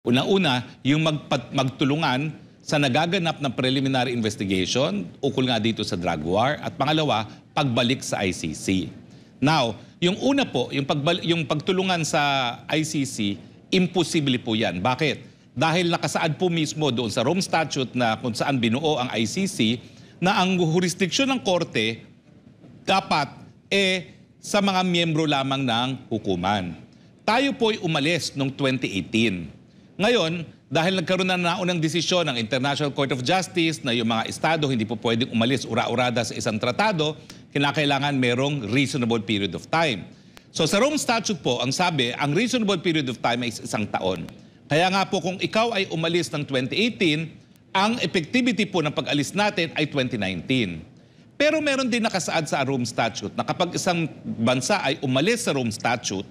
Unang-una, yung magtulungan sa nagaganap ng preliminary investigation ukol nga dito sa drug war. At pangalawa, pagbalik sa ICC. Now, yung una po, yung pagtulungan sa ICC, imposible po yan. Bakit? Dahil nakasaad po mismo doon sa Rome Statute na kung saan binuo ang ICC na ang jurisdiksyon ng korte dapat sa mga miyembro lamang ng hukuman. Tayo po'y umalis noong 2018. Ngayon, dahil nagkaroon na naunang desisyon ng International Court of Justice na yung mga estado hindi po pwedeng umalis ura-urada sa isang tratado, kinakailangan merong reasonable period of time. So sa Rome Statute po, ang sabi, ang reasonable period of time ay isang taon. Kaya nga po kung ikaw ay umalis ng 2018, ang effectivity po ng pag-alis natin ay 2019. Pero meron din nakasaad sa Rome Statute na kapag isang bansa ay umalis sa Rome Statute,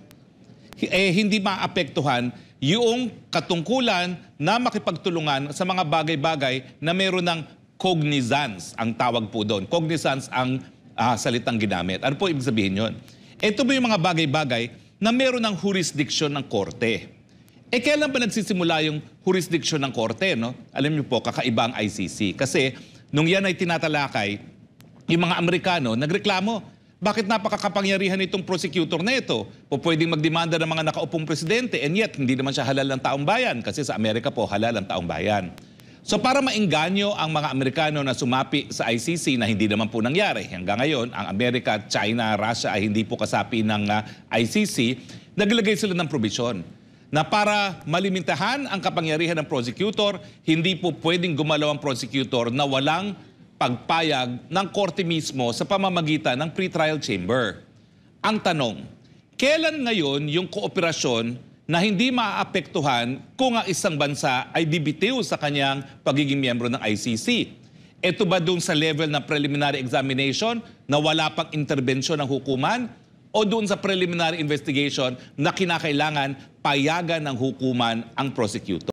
hindi maapektuhan yung katungkulan na makipagtulungan sa mga bagay-bagay na meron ng cognizance, ang tawag po doon. Cognizance ang salitang ginamit. Ano po ibig sabihin yun? Ito po yung mga bagay-bagay na meron ng jurisdiction ng korte. Kailan ba nagsisimula yung jurisdiction ng korte? No? Alam niyo po, kakaiba ang ICC. Kasi nung yan ay tinatalakay, yung mga Amerikano nagreklamo. Bakit napakakapangyarihan itong prosecutor na ito? Pwedeng magdemanda ng mga nakaupong presidente and yet hindi naman siya halal ng taong bayan kasi sa Amerika po halal ang taong bayan. So para maengganyo ang mga Amerikano na sumapi sa ICC na hindi naman po nangyari. Hanggang ngayon, ang Amerika, China, Russia ay hindi po kasapi ng ICC, naglagay sila ng probisyon na para malimitahan ang kapangyarihan ng prosecutor, hindi po pwedeng gumalaw ang prosecutor na walang pagpayag ng korte mismo sa pamamagitan ng pretrial chamber. Ang tanong, kailan ngayon yung kooperasyon na hindi maaapektuhan kung ang isang bansa ay bibitiw sa kanyang pagiging miyembro ng ICC? Ito ba doon sa level ng preliminary examination na wala pang interbensyon ng hukuman? O doon sa preliminary investigation na kinakailangan payagan ng hukuman ang prosecutor?